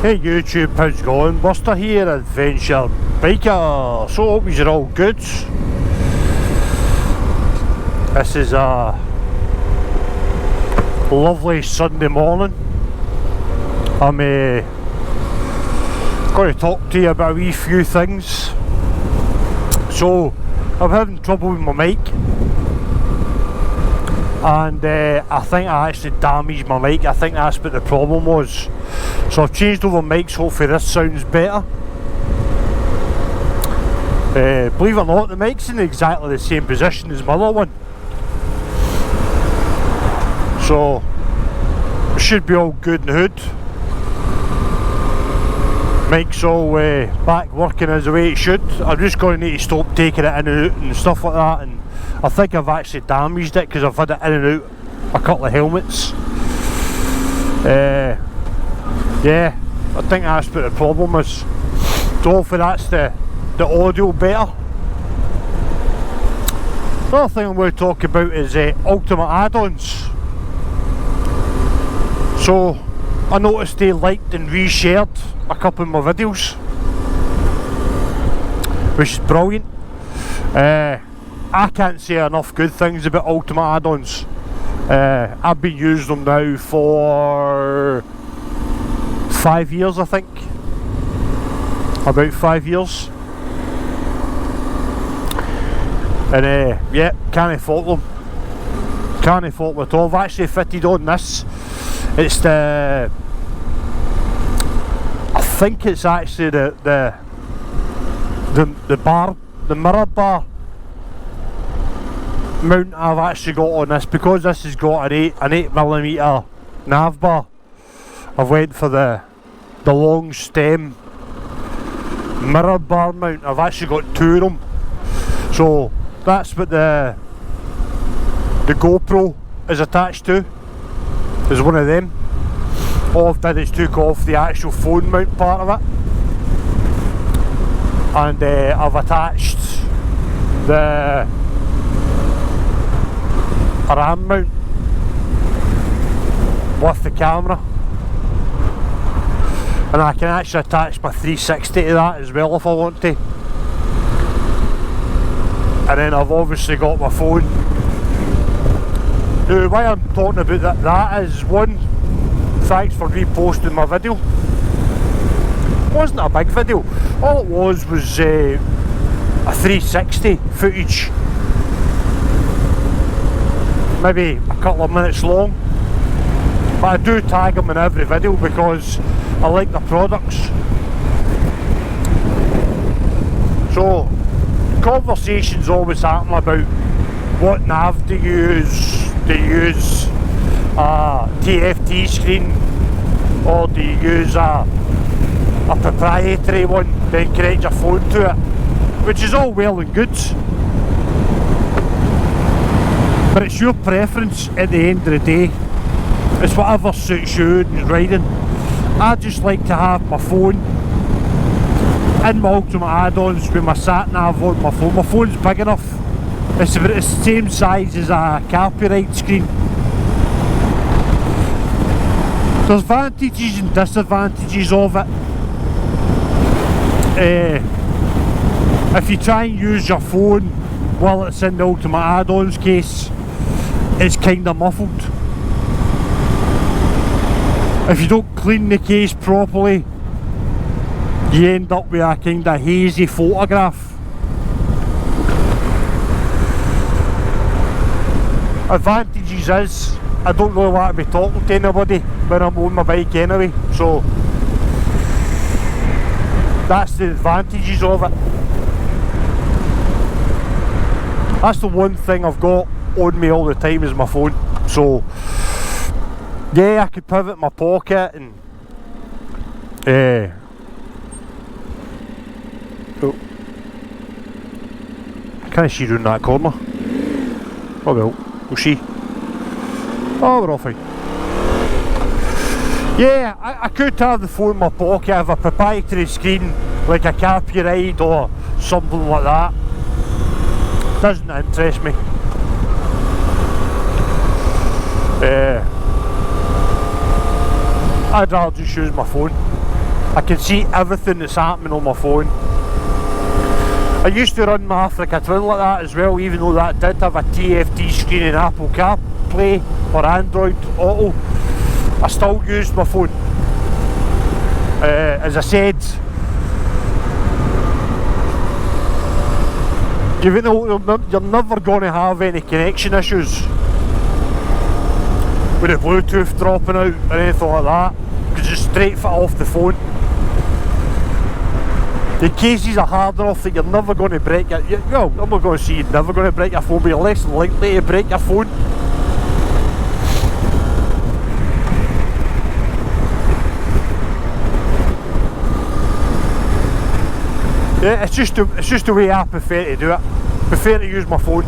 Hey YouTube, how's it going? Buster here, Adventure Biker. So hope you're all good. This is a lovely Sunday morning. I'm going to talk to you about a wee few things. So I'm having trouble with my mic, and I think I actually damaged my mic. I think that's what the problem was. So I've changed over mics, hopefully this sounds better. Believe it or not, the mic's in exactly the same position as my other one. So it should be all good in the hood. Mic's all back working as the way it should. I'm just going to need to stop taking it in and out and stuff like that, and I think I've actually damaged it because I've had it in and out a couple of helmets. Yeah, I think that's what the problem is. So hopefully that's the audio better. Another thing I'm going to talk about is ultimate add-ons. So I noticed they liked and reshared a couple of my videos, which is brilliant. I can't say enough good things about ultimate add-ons. I've been using them now for 5 years, I think. About 5 years. And yeah, can't fault them. Can't fault them at all. I've actually fitted on this. It's the, I think it's actually the bar, the mirror bar mount I've actually got on this, because this has got an 8mm nav bar. I've went for the long stem mirror bar mount. I've actually got two of them. So that's what the GoPro is attached to, is one of them. All I've done is took off the actual phone mount part of it, and I've attached the RAM mount with the camera, and I can actually attach my 360 to that as well if I want to. And then I've obviously got my phone. Now why I'm talking about that is, one, thanks for reposting my video. It wasn't a big video. All it was a 360 footage, maybe a couple of minutes long, but I do tag them in every video because I like the products. So conversations always happen about what nav to use. Do you use a TFT screen, or do you use a proprietary one, then connect your phone to it, which is all well and good, but it's your preference at the end of the day. It's whatever suits you and riding. I just like to have my phone in my ultimate add-ons with my sat nav on my phone. My phone's big enough. It's the same size as a copyright screen. There's advantages and disadvantages of it. If you try and use your phone while it's in the ultimate add-ons case, it's kinda muffled. If you don't clean the case properly, you end up with a kinda hazy photograph. Advantages is, I don't really want to be talking to anybody when I'm on my bike anyway, so that's the advantages of it. That's the one thing I've got on me all the time, is my phone. So yeah, I could pivot in my pocket and oh, I can't see round that corner. Oh well, we'll see. Oh, we're all fine. Yeah, I could have the phone in my pocket, have a proprietary screen like a copyright or something like that. Doesn't interest me. I'd rather just use my phone. I can see everything that's happening on my phone. I used to run my Africa Twin like that as well, even though that did have a TFT screen in Apple CarPlay or Android Auto. I still used my phone. As I said, you're never going to have any connection issues with the Bluetooth dropping out or anything like that, because it's straight fit off the phone. The cases are hard enough that you're never going to break it. Well, I'm not going to say you're never going to break your phone, but you're less likely to break your phone. Yeah, it's just the way I prefer to do it. I prefer to use my phone.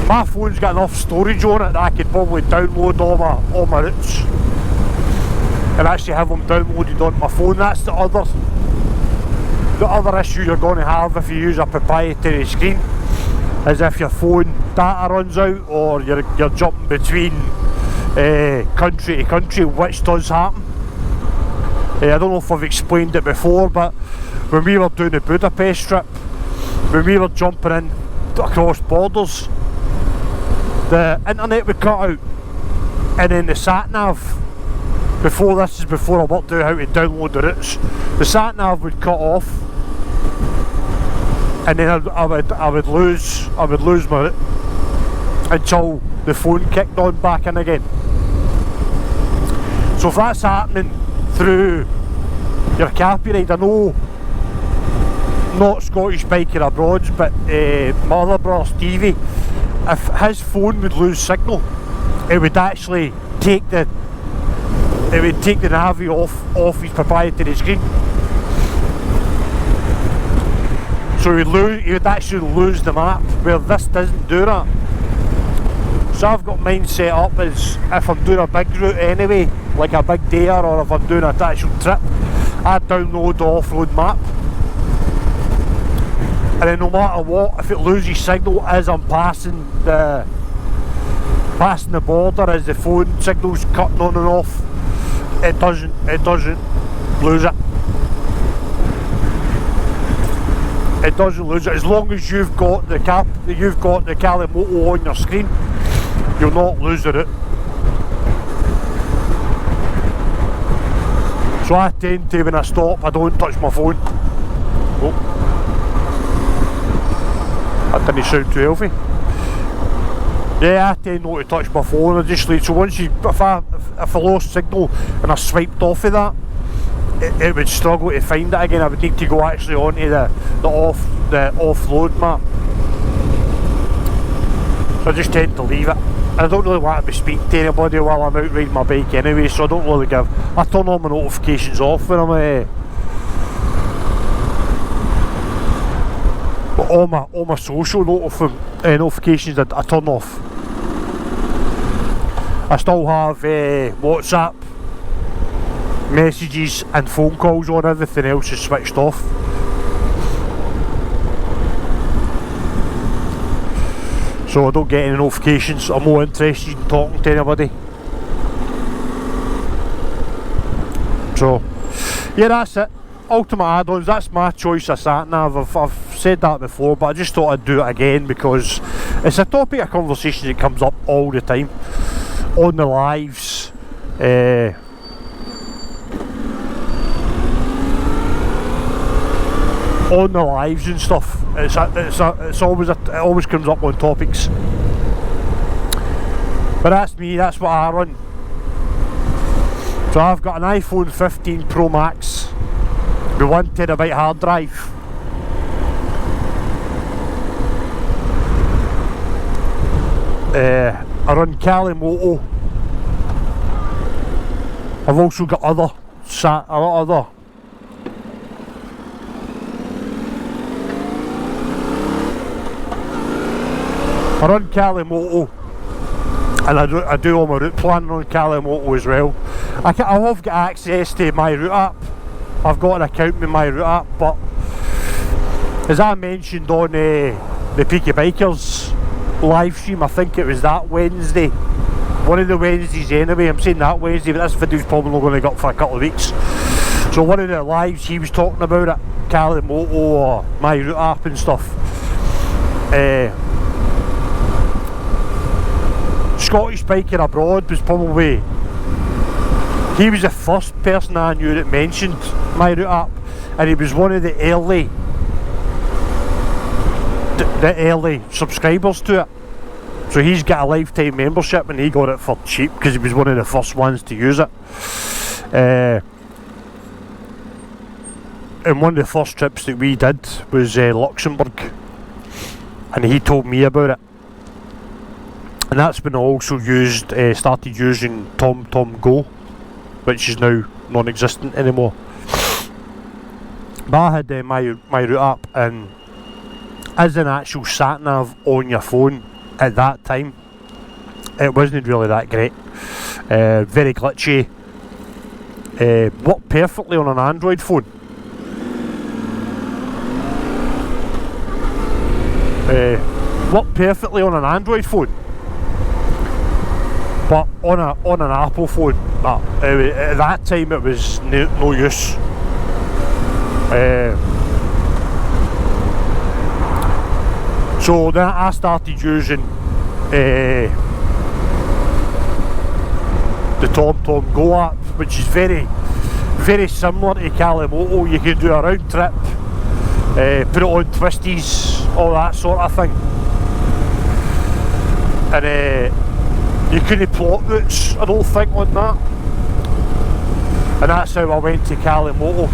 My phone's got enough storage on it that I could probably download all my routes and actually have them downloaded on my phone. That's the other issue you're going to have if you use a proprietary screen, is if your phone data runs out or you're jumping between country to country, which does happen. I don't know if I've explained it before, but when we were doing the Budapest trip, when we were jumping in across borders, the internet would cut out, and then the sat-nav, before I worked out how to download the routes, the sat-nav would cut off, and then I would lose my route until the phone kicked on back in again. So if that's happening through your Cappy ride, I know not Scottish Biker Abroad, but my other brother Stevie, if his phone would lose signal, it would actually take the Navi off his proprietary screen. So he would actually lose the map, where this doesn't do that. So I've got mine set up as, if I'm doing a big route anyway, like a big dare, or if I'm doing an actual trip, I download the off-road map, and then no matter what, if it loses signal as I'm passing the border, as the phone signal's cutting on and off, it doesn't lose it. It doesn't lose it as long as you've got the Yamahamoto on your screen. You'll not lose the route. So I tend to, when I stop, I don't touch my phone. Oh, that didn't sound too healthy. Yeah, I tend not to touch my phone. I just leave. So once if I lost signal and I swiped off of that, it would struggle to find it again. I would need to go actually onto the offload map. So I just tend to leave it. I don't really want to be speaking to anybody while I'm out riding my bike anyway, so I don't really I turn all my notifications off when I'm but all my social notifications I turn off. I still have WhatsApp messages and phone calls on, everything else is switched off. So I don't get any notifications. I'm more interested in talking to anybody. So yeah, that's it. Ultimate add-ons, that's my choice of sat-nav. I've said that before, but I just thought I'd do it again because it's a topic of conversation that comes up all the time on the lives. On the lives and stuff, it always comes up on topics. But that's me, that's what I run. So I've got an iPhone 15 Pro Max with 1TB hard drive. I run Yamahamoto. I've also got a lot of other I run Yamahamoto, and I do all my route planning on Yamahamoto as well. I have got access to my route app. I've got an account with my route app, but as I mentioned on the Peaky Bikers live stream, I think it was that Wednesday one of the Wednesdays anyway. I'm saying that Wednesday, but this video's probably not going to go up for a couple of weeks. So one of the lives he was talking about it, Moto or my route app and stuff. Scottish biker abroad was probably, he was the first person I knew that mentioned my route app, and he was one of the early subscribers to it. So he's got a lifetime membership, and he got it for cheap because he was one of the first ones to use it. And one of the first trips that we did was Luxembourg, and he told me about it. And that's when I also started using TomTom Go, which is now non-existent anymore. But I had my route app, and as an actual sat nav on your phone at that time, it wasn't really that great. Very glitchy. Worked perfectly on an Android phone. Worked perfectly on an Android phone, but on an Apple phone, at that time it was no use. So then I started using the TomTom Go app, which is very similar to Moto. You can do a round trip, put it on twisties, all that sort of thing, and you couldn't plot routes, I don't think, on that. And that's how I went to Moto.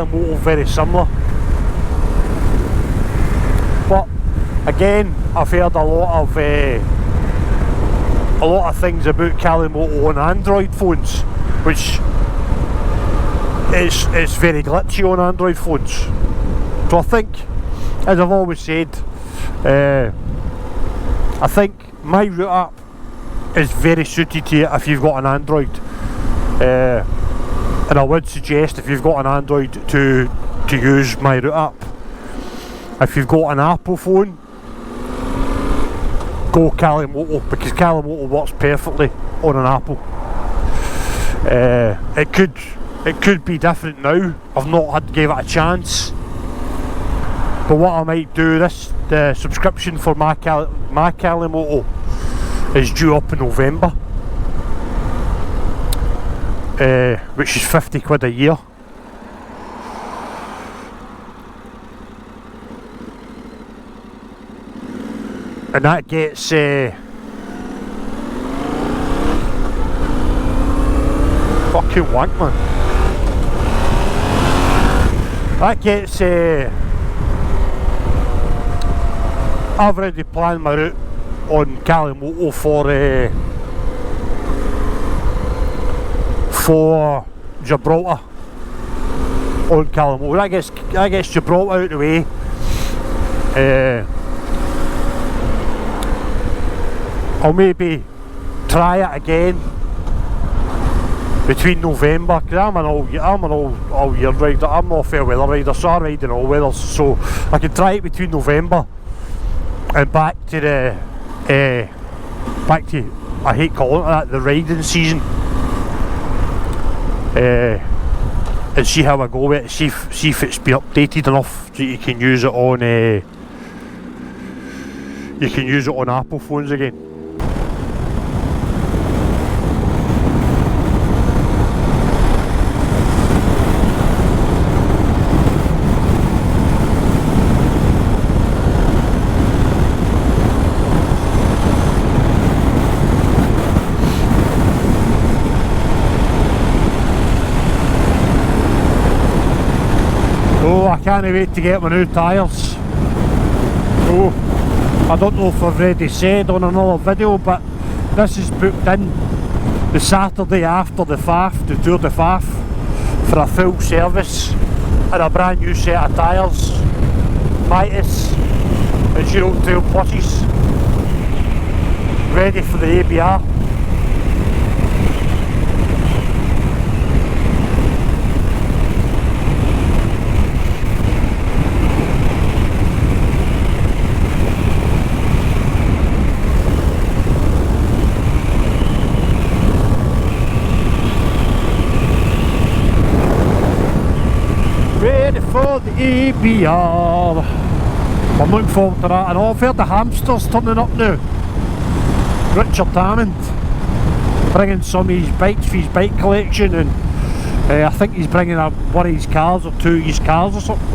Moto very similar, but again I've heard a lot of things about Moto on Android phones, which it's very glitchy on Android phones. So I think, as I've always said, I think my route app is very suited to it if you've got an Android. And I would suggest, if you've got an Android, to use my route app. If you've got an Apple phone, go Moto, because Moto works perfectly on an Apple. It could be different now. I've not gave it a chance. But what I might do, the subscription for my Moto is due up in November. Which is £50 a year. And that gets fucking wank, man. That gets I've already planned my route on Moto for Gibraltar on Moto. That gets Gibraltar out of the way. I'll maybe try it again between November, because I'm an all year rider. I'm not a fair weather rider, so I ride in all weathers. So I can try it between November and back to I hate calling it that, the riding season. And see how I go with it, see if it's been updated enough so you can use it on Apple phones again. I can't wait to get my new tyres. Oh, I don't know if I've already said on another video, but this is booked in the Saturday after the FAF, the Tour de FAF, for a full service and a brand new set of tyres, Mitas and 02 pluses, ready for the ABR. ABR. I'm looking forward to that. And I've heard the hamsters turning up now. Richard Hammond bringing some of his bikes for his bike collection, and I think he's bringing one of his cars or two of his cars or something.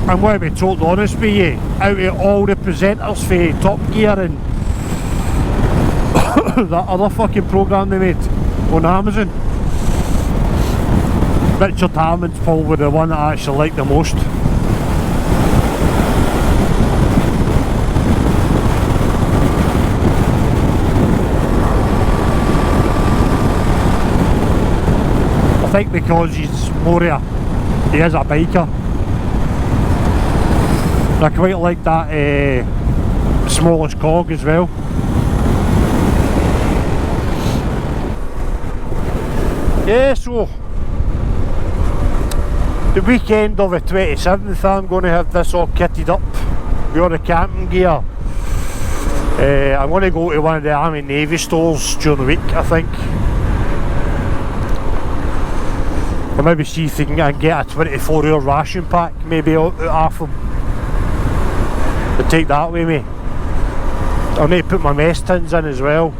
I'm going to be totally honest with you, out of all the presenters for Top Gear and that other fucking programme they made on Amazon, Richard Hammond's probably the one that I actually like the most. I think because he's more he is a biker. I quite like that smallest cog as well. Yeah, so the weekend of the 27th I'm going to have this all kitted up with all the camping gear. I'm going to go to one of the Army Navy stores during the week, I think. I'll maybe see if they can get a 24-hour ration pack, maybe out half them. To take that with me. I'll need to put my mess tins in as well.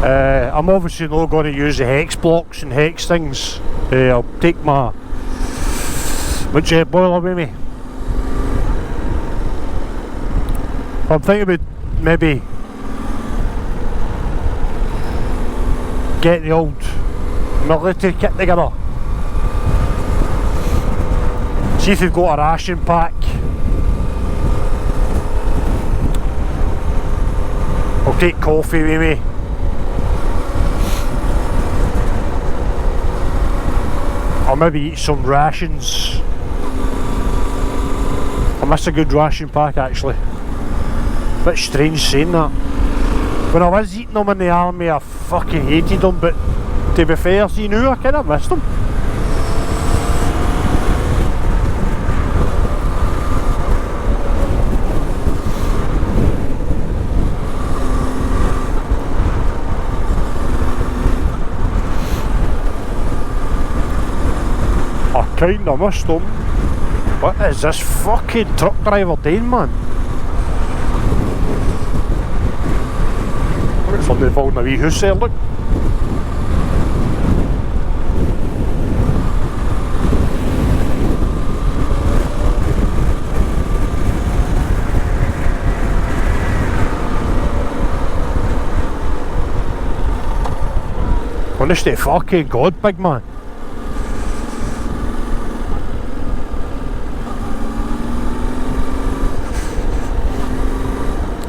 I'm obviously not going to use the hex blocks and hex things. I'll take my jet boiler with me. I'm thinking about maybe get the old military kit together. See if they've got a ration pack. I'll take coffee with me. I'll maybe eat some rations. I miss a good ration pack actually. Bit strange saying that. When I was eating them in the army I fucking hated them, but to be fair, see now I kinda missed them. Kinda missed them. What is this fucking truck driver doing, man? Look, somebody building a wee house there, look. Honest to fucking God, big man.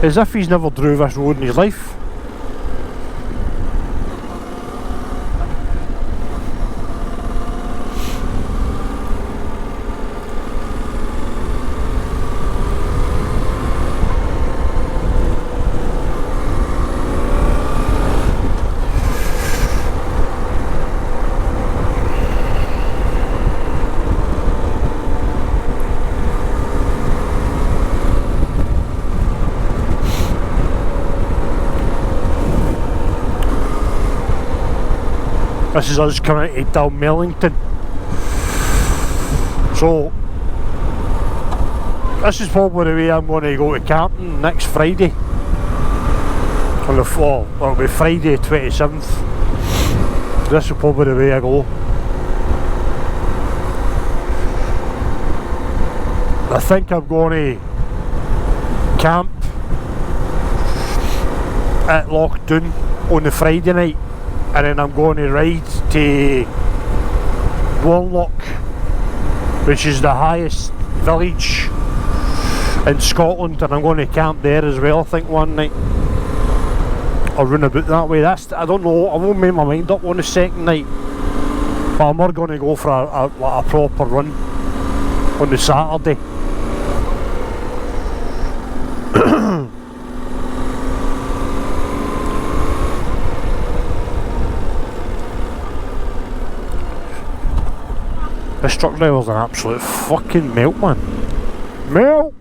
As if he's never drove this road in his life. This is us coming out of Dalmellington. So this is probably the way I'm going to go to camping next Friday. On the fall, well, it'll be Friday 27th. This is probably the way I go. I think I'm going to camp at Lochdoon on the Friday night, and then I'm going to ride to Warlock, which is the highest village in Scotland, and I'm going to camp there as well, I think, one night. Or run about that way. That's, I don't know, I won't make my mind up on the second night, but I'm more going to go for a proper run on the Saturday. This truck driver's an absolute fucking melt, man. Melt!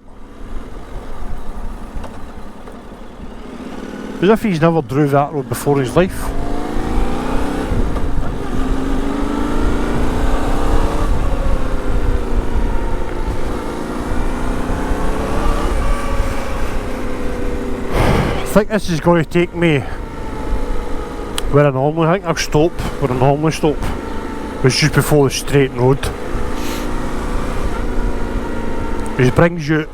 As if he's never drove that road before in his life. I think this is going to take me where I normally think I'll stop, where I normally stop. It's just before the straight road. It brings you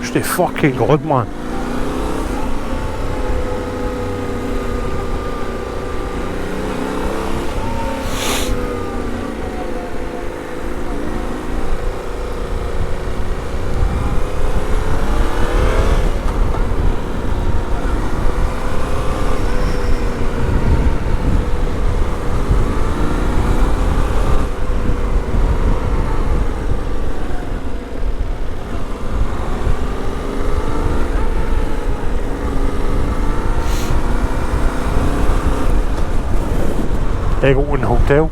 just a fucking god, man. Eggleton Hotel.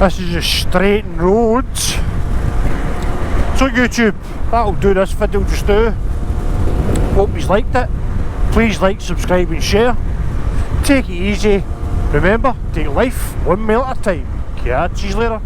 This is just straight roads. So YouTube, that'll do this video just now. Hope you liked it. Please like, subscribe and share. Take it easy. Remember, take life one mile at a time. Catch you later.